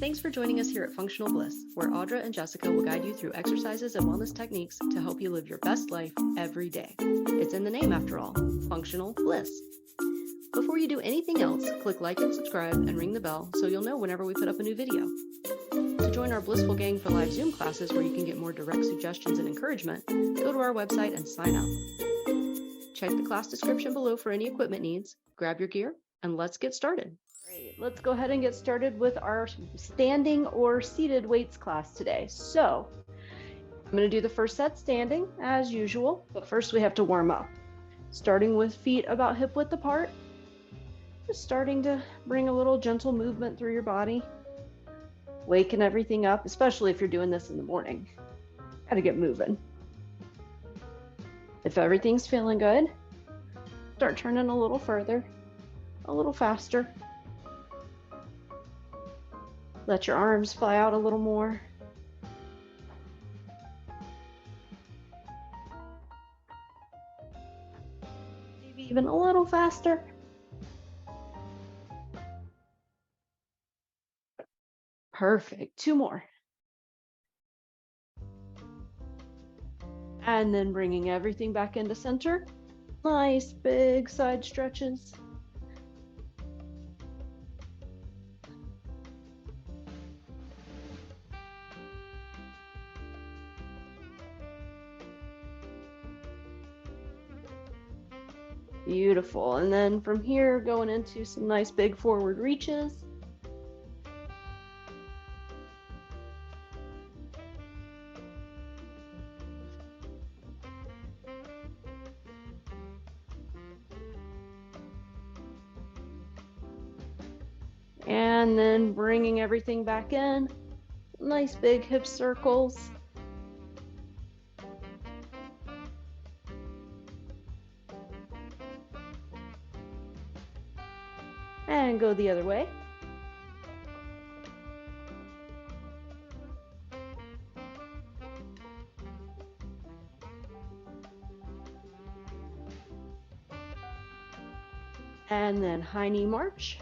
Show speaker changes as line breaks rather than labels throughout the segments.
Thanks for joining us here at Functional Bliss, where Audra and Jessica will guide you through exercises and wellness techniques to help you live your best life every day. It's in the name after all, Functional Bliss. Before you do anything else, click like and subscribe and ring the bell so you'll know whenever we put up a new video. To join our Blissful Gang for live Zoom classes where you can get more direct suggestions and encouragement, go to our website and sign up. Check the class description below for any equipment needs, grab your gear, and let's get started. Great. Let's go ahead and get started with our standing or seated weights class today. So I'm going to do the first set standing as usual, but first we have to warm up. Starting with feet about hip width apart, just starting to bring a little gentle movement through your body, waking everything up, especially if you're doing this in the morning. Got to get moving. If everything's feeling good, start turning a little further, a little faster. Let your arms fly out a little more. Maybe even a little faster. Perfect. 2 more. And then bringing everything back into center. Nice big side stretches. Beautiful. And then from here, going into some nice big forward reaches. And then bringing everything back in. Nice big hip circles. And go the other way. And then high knee march.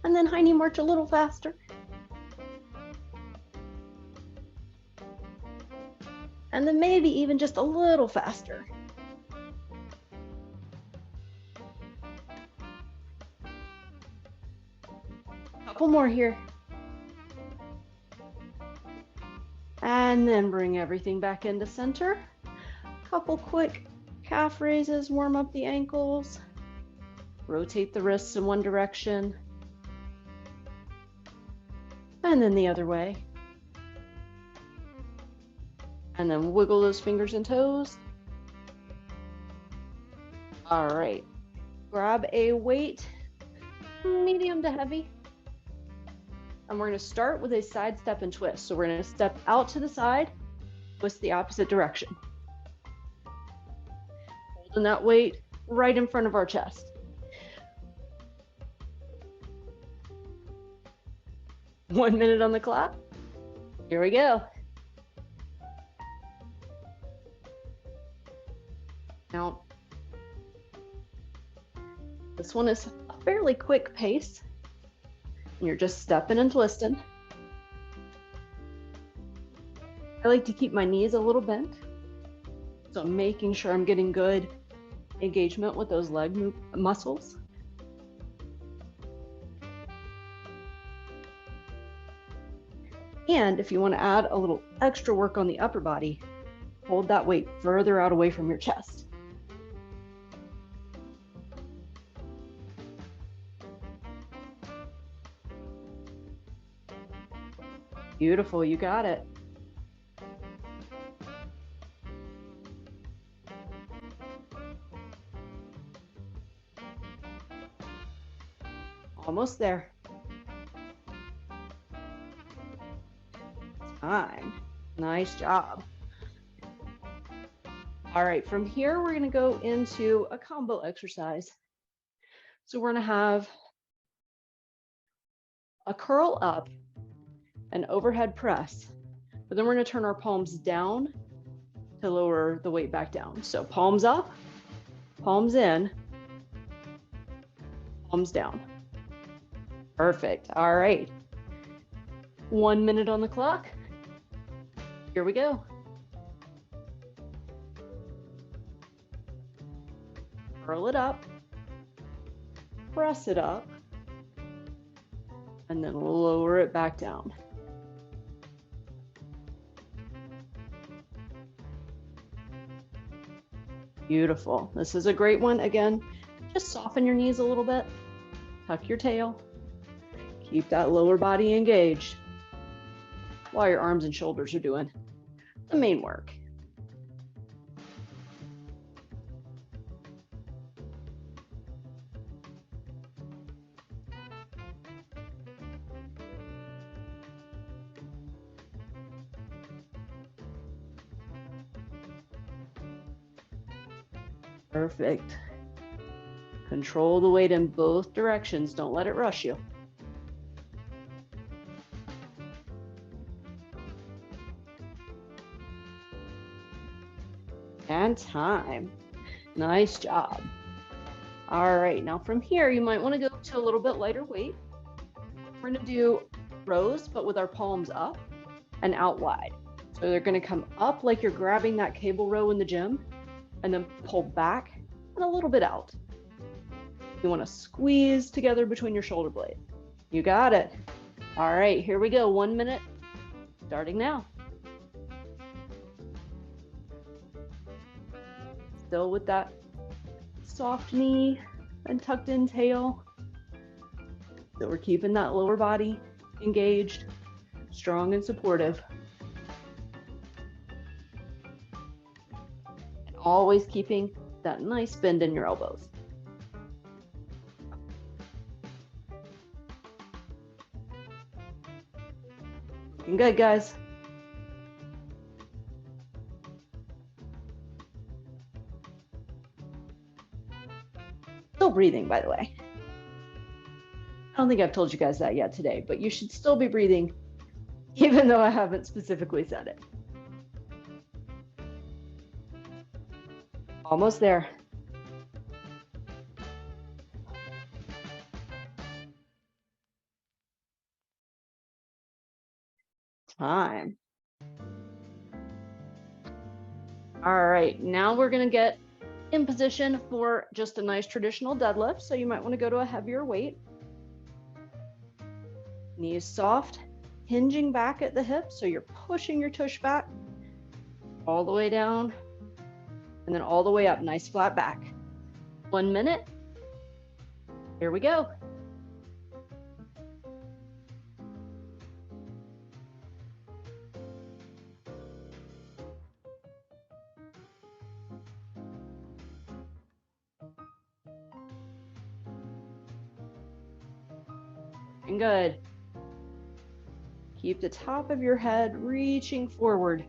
And then high knee march a little faster. And then maybe even just a little faster. Couple more here. And then bring everything back into center. Couple quick calf raises, warm up the ankles. Rotate the wrists in one direction. And then the other way. And then wiggle those fingers and toes. All right. Grab a weight, medium to heavy. And we're going to start with a side step and twist. So we're going to step out to the side, twist the opposite direction. Holding that weight right in front of our chest. One minute on the clock. Here we go. Now, this one is a fairly quick pace, and you're just stepping and twisting. I like to keep my knees a little bent, so I'm making sure I'm getting good engagement with those leg muscles. And if you want to add a little extra work on the upper body, hold that weight further out away from your chest. Beautiful, you got it. Almost there. Time. Nice job. All right, from here, we're going to go into a combo exercise. So we're going to have a curl up, an overhead press but then we're going to turn our palms down to lower the weight back down. So palms up, palms in, palms down. Perfect. All right. 1 minute on the clock. Here we go. Curl it up, press it up, and then lower it back down. Beautiful. This is a great one. Again, just soften your knees a little bit, tuck your tail, keep that lower body engaged while your arms and shoulders are doing the main work. Perfect. Control the weight in both directions. Don't let it rush you. And time. Nice job. All right, now from here, you might want to go to a little bit lighter weight. We're going to do rows, but with our palms up and out wide. So they're going to come up like you're grabbing that cable row in the gym, and then pull back and a little bit out. You want to squeeze together between your shoulder blades. You got it. All right, here we go. 1 minute, starting now. Still with that soft knee and tucked in tail. So we're keeping that lower body engaged, strong and supportive. And always keeping that nice bend in your elbows. Looking good, guys. Still breathing, by the way. I don't think I've told you guys that yet today, but you should still be breathing, even though I haven't specifically said it. Almost there. Time. All right, now we're gonna get in position for just a nice traditional deadlift. So you might want to go to a heavier weight. Knees soft, hinging back at the hips. So you're pushing your tush back all the way down and then all the way up, nice flat back. 1 minute. Here we go. And good. Keep the top of your head reaching forward,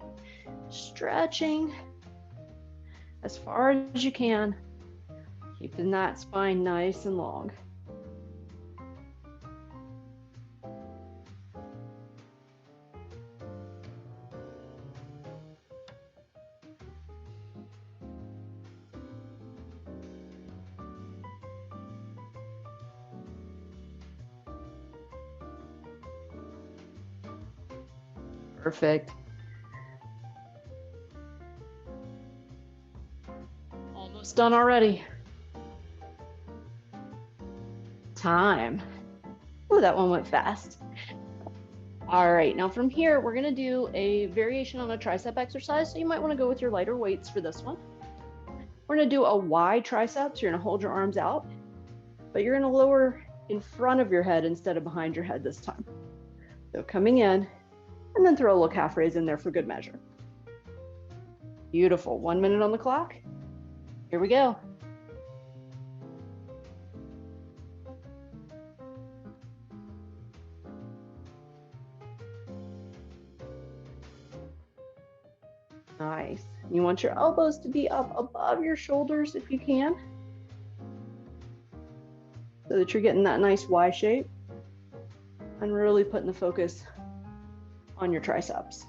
stretching as far as you can, keeping that spine nice and long. Perfect. Almost done already. Time. Oh, that one went fast. All right, now from here, we're gonna do a variation on a tricep exercise. So you might wanna go with your lighter weights for this one. We're gonna do a wide tricep. So you're gonna hold your arms out, but you're gonna lower in front of your head instead of behind your head this time. So coming in, and then throw a little calf raise in there for good measure. Beautiful. 1 minute on the clock. Here we go. Nice. You want your elbows to be up above your shoulders if you can, so that you're getting that nice Y shape and really putting the focus on your triceps.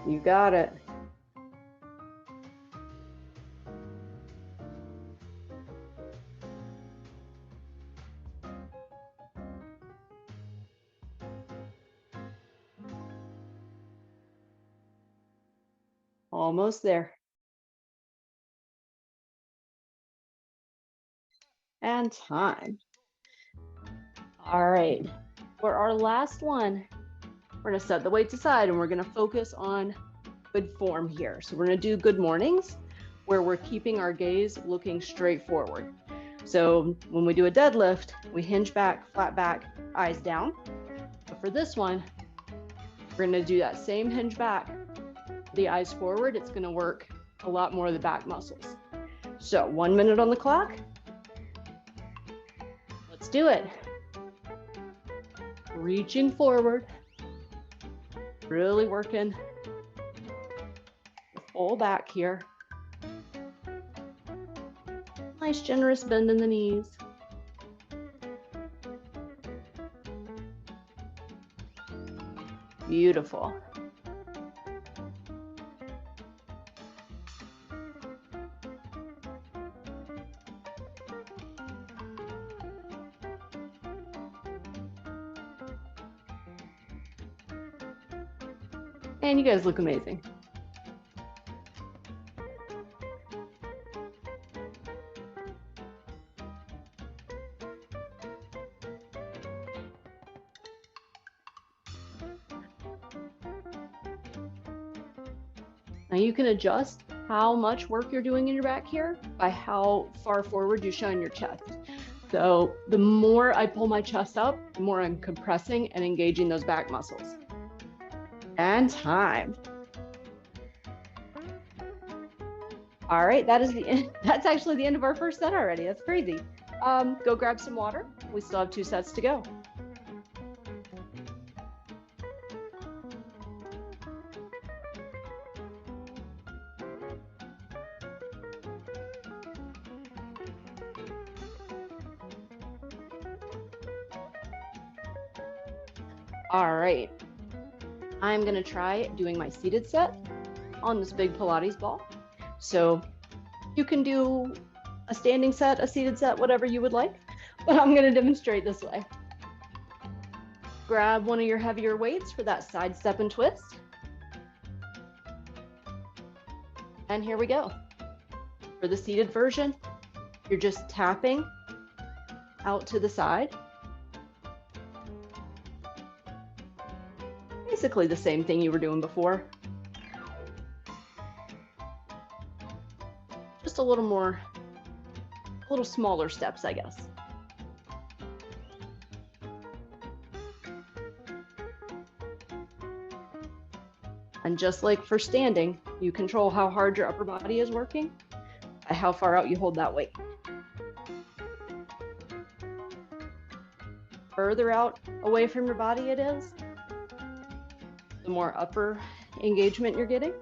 You got it. Almost there. And time. All right. For our last one, we're going to set the weights aside and we're going to focus on good form here. So we're going to do good mornings where we're keeping our gaze looking straight forward. So when we do a deadlift, we hinge back, flat back, eyes down. But for this one, we're going to do that same hinge back, the eyes forward. It's going to work a lot more of the back muscles. So 1 minute on the clock. Let's do it. Reaching forward, really working the full back here. Nice generous bend in the knees. Beautiful. And you guys look amazing. Now you can adjust how much work you're doing in your back here by how far forward you shine your chest. So the more I pull my chest up, the more I'm compressing and engaging those back muscles. And time. All right, that's actually the end of our first set already. That's crazy. Go grab some water. We still have 2 sets to go. All right, I'm gonna try doing my seated set on this big Pilates ball. So you can do a standing set, a seated set, whatever you would like, but I'm gonna demonstrate this way. Grab one of your heavier weights for that side step and twist. And here we go. For the seated version, you're just tapping out to the side. Basically the same thing you were doing before. Just a little smaller steps, I guess. And just like for standing, you control how hard your upper body is working by how far out you hold that weight. Further out away from your body it is, the more upper engagement you're getting.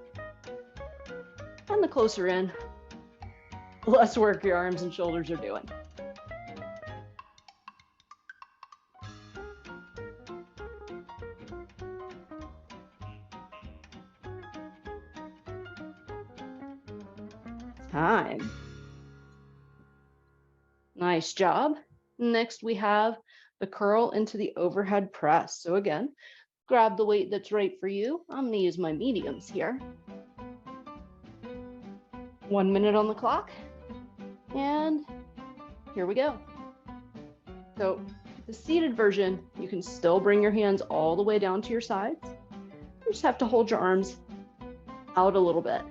And the closer in, the less work your arms and shoulders are doing. Time. Nice job. Next, we have the curl into the overhead press. So again, grab the weight that's right for you. I'm going to use my mediums here. 1 minute on the clock. And here we go. So the seated version, you can still bring your hands all the way down to your sides. You just have to hold your arms out a little bit.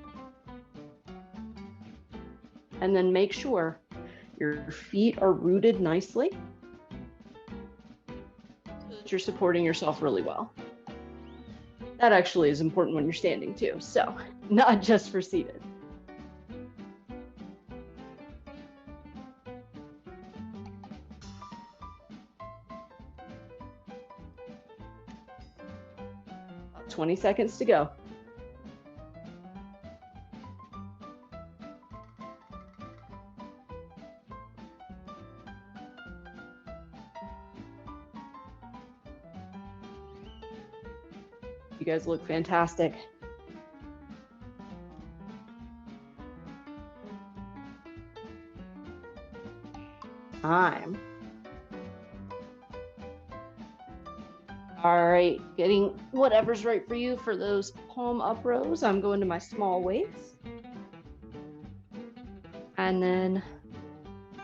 And then make sure your feet are rooted nicely so that you're supporting yourself really well. That actually is important when you're standing too, so not just for seated. About 20 seconds to go. You guys look fantastic. Time. All right, getting whatever's right for you for those palm up rows. I'm going to my small weights. And then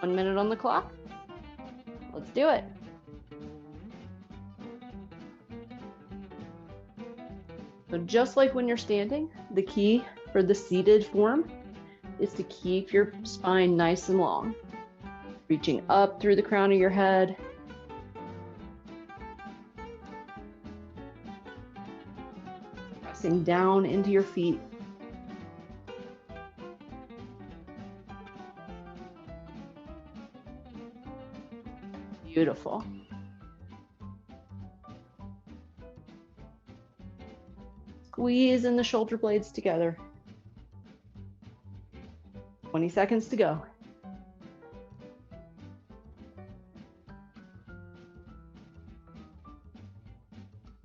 1 minute on the clock. Let's do it. So just like when you're standing, the key for the seated form is to keep your spine nice and long, reaching up through the crown of your head. Pressing down into your feet. Beautiful. Squeeze in the shoulder blades together. 20 seconds to go.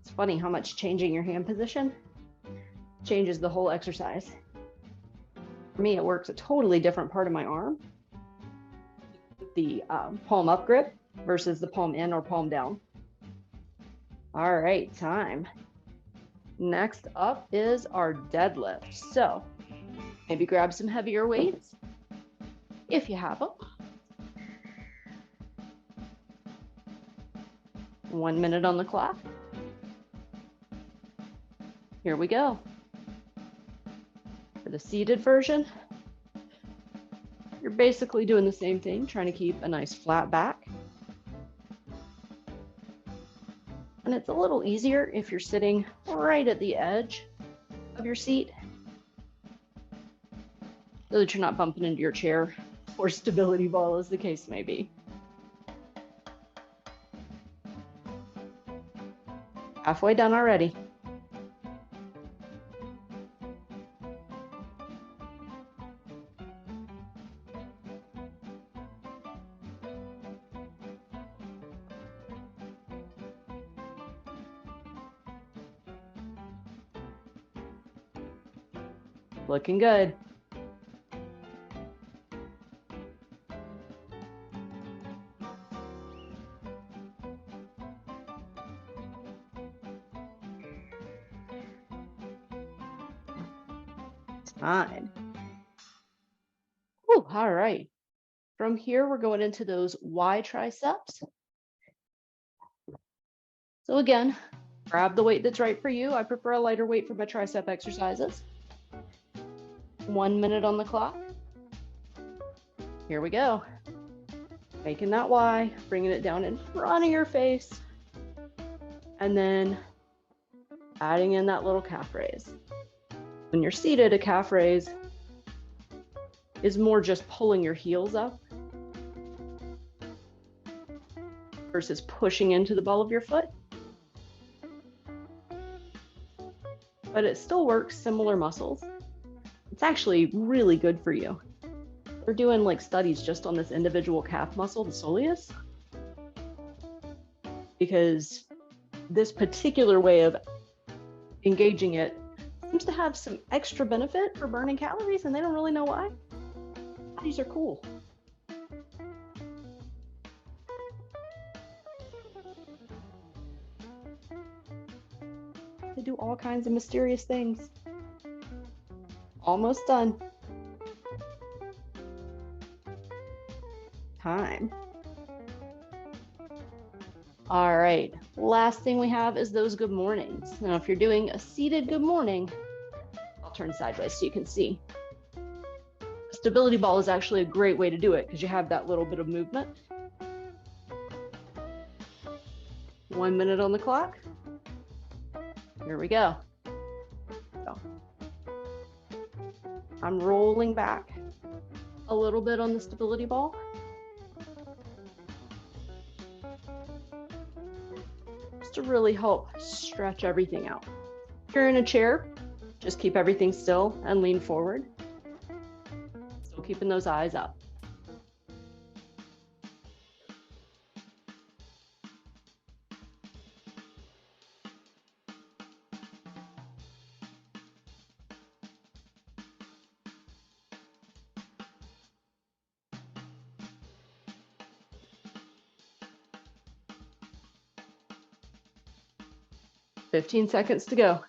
It's funny how much changing your hand position changes the whole exercise. For me, it works a totally different part of my arm. The palm up grip versus the palm in or palm down. All right, time. Next up is our deadlift. So maybe grab some heavier weights if you have them. 1 minute on the clock. Here we go. For the seated version, you're basically doing the same thing, trying to keep a nice flat back. And it's a little easier if you're sitting right at the edge of your seat, so that you're not bumping into your chair or stability ball, as the case may be. Halfway done already. Looking good. Time. Whew, all right. From here, we're going into those Y triceps. So again, grab the weight that's right for you. I prefer a lighter weight for my tricep exercises. 1 minute on the clock. Here we go. Making that Y, bringing it down in front of your face, and then adding in that little calf raise. When you're seated, a calf raise is more just pulling your heels up versus pushing into the ball of your foot. But it still works similar muscles. It's actually really good for you. They're doing like studies just on this individual calf muscle, the soleus, because this particular way of engaging it seems to have some extra benefit for burning calories, and they don't really know why. These are cool. They do all kinds of mysterious things. Almost done. Time. All right, last thing we have is those good mornings. Now, if you're doing a seated good morning, I'll turn sideways so you can see. Stability ball is actually a great way to do it because you have that little bit of movement. 1 minute on the clock. Here we go. So, I'm rolling back a little bit on the stability ball. Just to really help stretch everything out. If you're in a chair, just keep everything still and lean forward. Still keeping those eyes up. 15 seconds to go.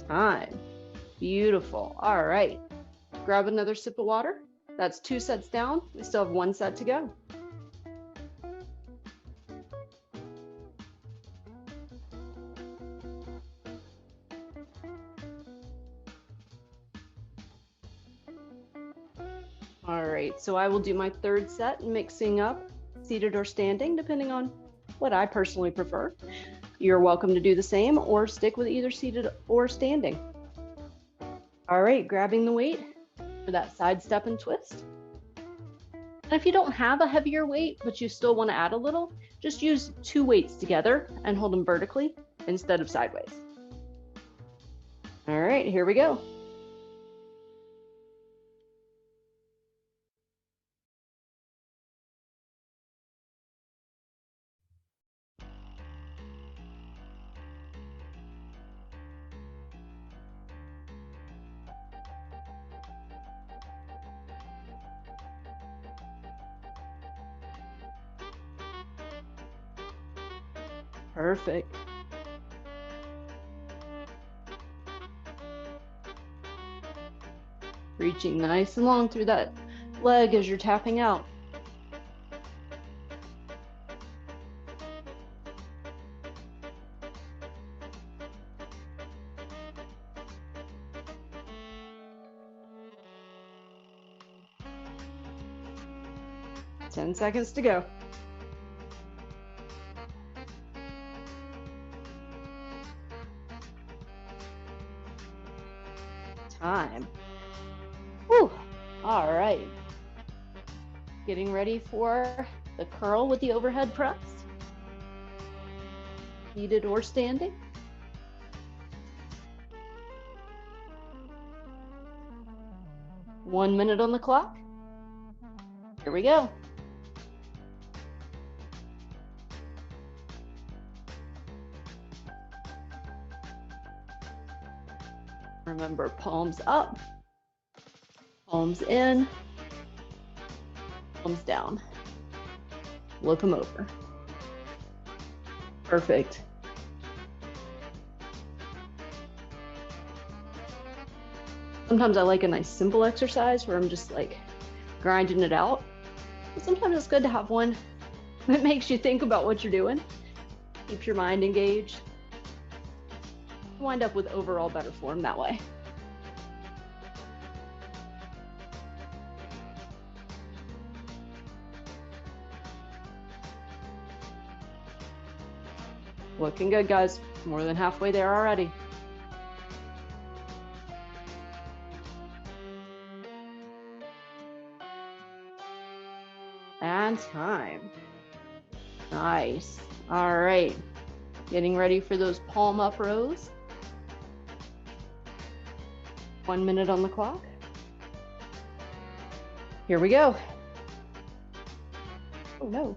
Time. Beautiful. All right. Grab another sip of water. That's 2 sets down. We still have 1 set to go. All right, so I will do my 3rd set, mixing up seated or standing, depending on what I personally prefer. You're welcome to do the same or stick with either seated or standing. All right, grabbing the weight for that side step and twist. And if you don't have a heavier weight, but you still want to add a little, just use 2 weights together and hold them vertically instead of sideways. All right, here we go. Perfect. Reaching nice and long through that leg as you're tapping out. Ten seconds to go. Time. Whew. All right. Getting ready for the curl with the overhead press. Seated or standing. One minute on the clock. Here we go. Remember, palms up, palms in, palms down. Look them over. Perfect. Sometimes I like a nice simple exercise where I'm just like grinding it out. But sometimes it's good to have one that makes you think about what you're doing, keeps your mind engaged. Wind up with overall better form that way. Looking good, guys. More than halfway there already. And time. Nice. All right. Getting ready for those palm up rows. 1 minute on the clock. Here we go. Oh no.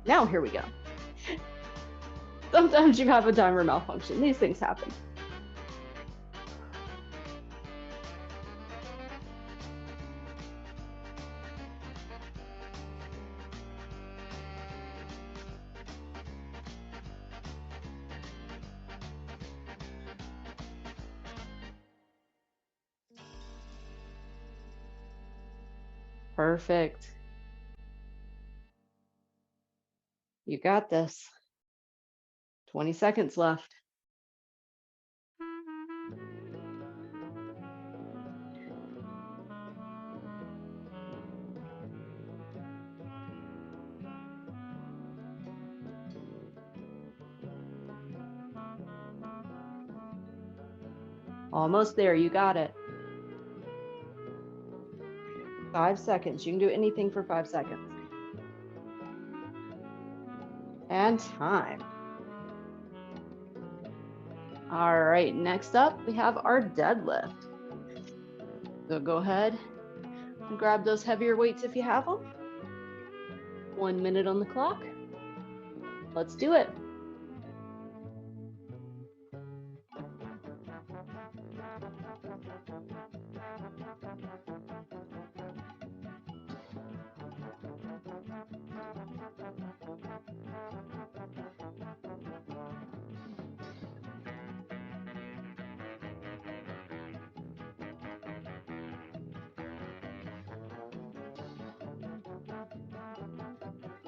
Now here we go. Sometimes you have a timer malfunction. These things happen. Perfect. You got this. 20 seconds left. Almost there. You got it. 5 seconds. You can do anything for 5 seconds. And time. All right, next up, we have our deadlift. So go ahead and grab those heavier weights if you have them. 1 minute on the clock. Let's do it.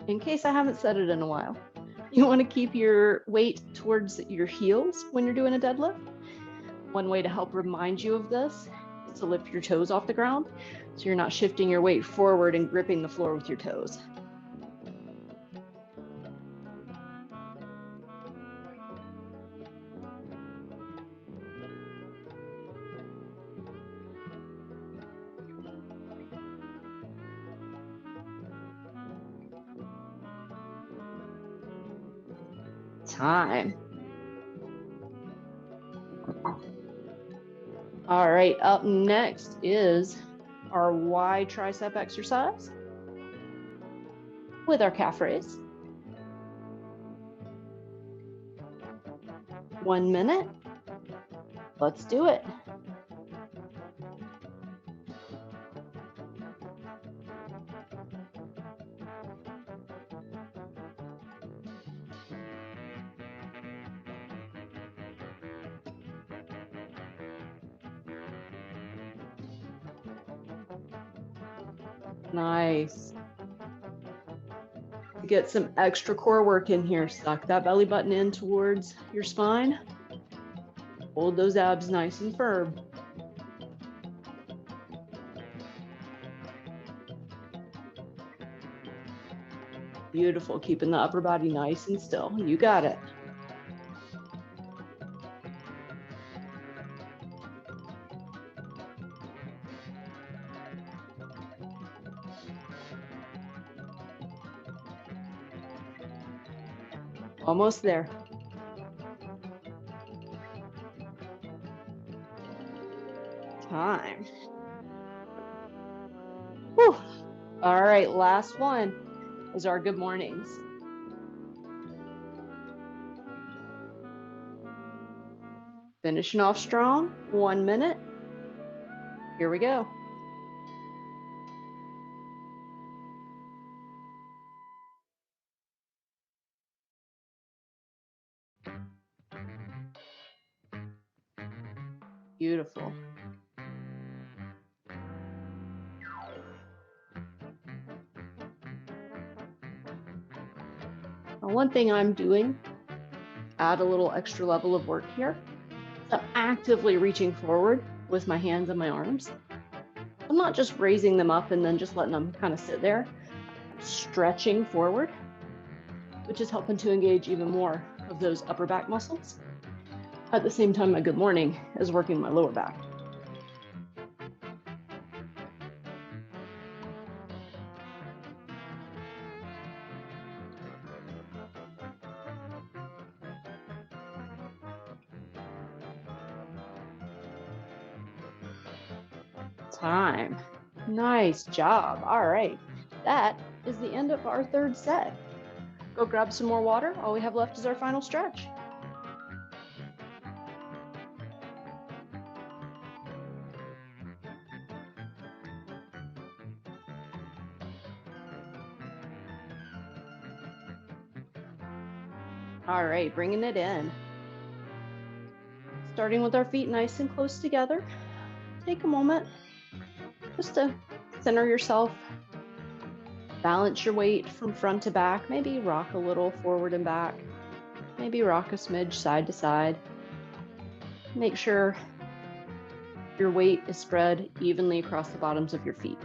in case I haven't said it in a while, you want to keep your weight towards your heels when you're doing a deadlift. One way to help remind you of this is to lift your toes off the ground so you're not shifting your weight forward and gripping the floor with your toes. Time. All right, up next is our wide tricep exercise with our calf raise. 1 minute. Let's do it. Nice. Get some extra core work in here. Suck that belly button in towards your spine. Hold those abs nice and firm. Beautiful. Keeping the upper body nice and still. You got it. Almost there. Time. Whew. All right, last one is our good mornings. Finishing off strong, 1 minute. Here we go. Beautiful. Now, one thing I'm doing, add a little extra level of work here. I'm actively reaching forward with my hands and my arms. I'm not just raising them up and then just letting them kind of sit there. I'm stretching forward, which is helping to engage even more of those upper back muscles. At the same time, my good morning is working my lower back. Time. Nice job. All right. That is the end of our third set. Go grab some more water. All we have left is our final stretch. All right, bringing it in. Starting with our feet nice and close together. Take a moment just to center yourself. Balance your weight from front to back. Maybe rock a little forward and back. Maybe rock a smidge side to side. Make sure your weight is spread evenly across the bottoms of your feet.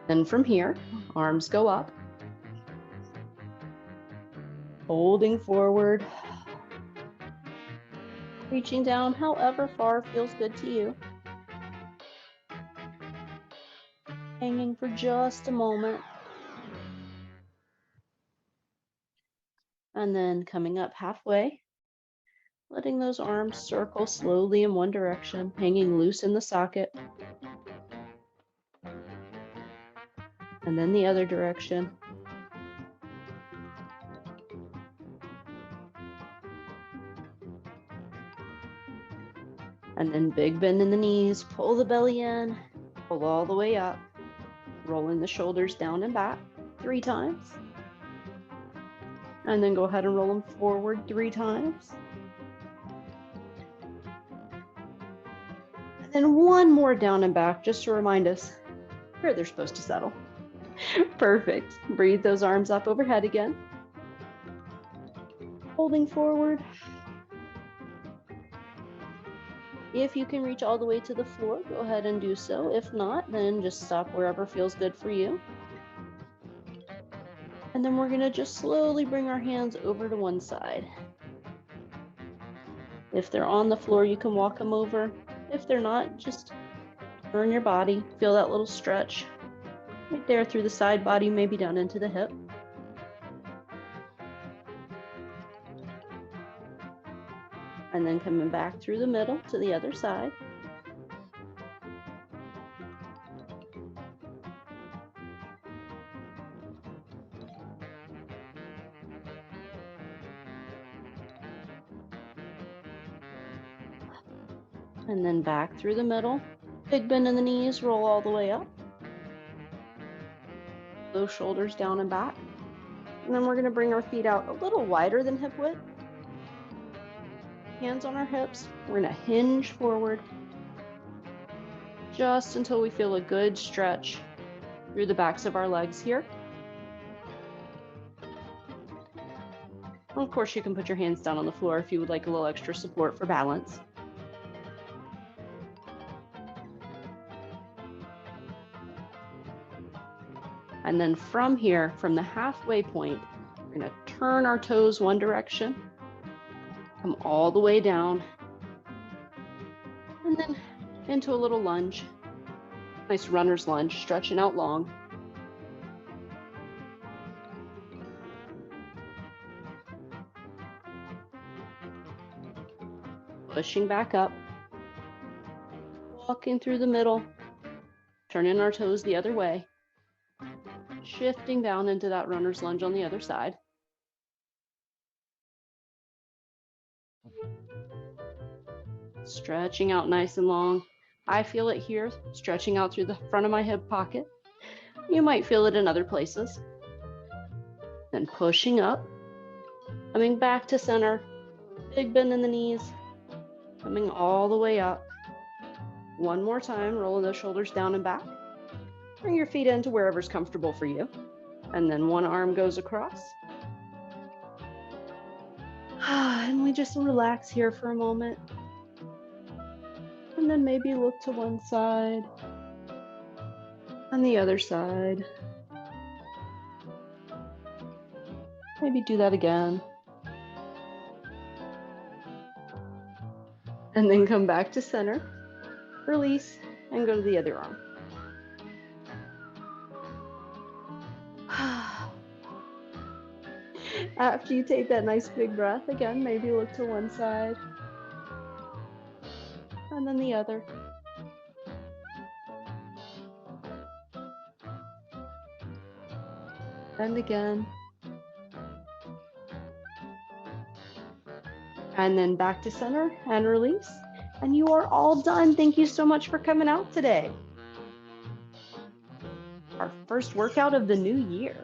Then from here, arms go up. Holding forward. Reaching down however far feels good to you. Hanging for just a moment. And then coming up halfway, letting those arms circle slowly in one direction, hanging loose in the socket. And then the other direction. And then big bend in the knees, pull the belly in, pull all the way up, rolling the shoulders down and back 3 times. And then go ahead and roll them forward 3 times. And then one more down and back just to remind us where they're supposed to settle. Perfect. Breathe those arms up overhead again. Holding forward. If you can reach all the way to the floor, go ahead and do so. If not, then just stop wherever feels good for you. And then we're going to just slowly bring our hands over to one side. If they're on the floor, you can walk them over. If they're not, just turn your body. Feel that little stretch right there through the side body, maybe down into the hip. And then coming back through the middle to the other side. And then back through the middle. Big bend in the knees, roll all the way up. Those shoulders down and back. And then we're going to bring our feet out a little wider than hip width. Hands on our hips. We're going to hinge forward just until we feel a good stretch through the backs of our legs here. And of course, you can put your hands down on the floor if you would like a little extra support for balance. And then from here, from the halfway point, we're going to turn our toes one direction, come all the way down, and then into a little lunge. Nice runner's lunge, stretching out long. Pushing back up, walking through the middle, turning our toes the other way. Shifting down into that runner's lunge on the other side. Stretching out nice and long. I feel it here, stretching out through the front of my hip pocket. You might feel it in other places. Then pushing up, coming back to center, big bend in the knees, coming all the way up. One more time, rolling those shoulders down and back. Bring your feet into wherever's comfortable for you. And then one arm goes across. And we just relax here for a moment. And then maybe look to one side and the other side. Maybe do that again. And then come back to center, release, and go to the other arm. After you take that nice big breath, again, maybe look to one side and then the other. And again. And then back to center and release. And you are all done. Thank you so much for coming out today. Our first workout of the new year.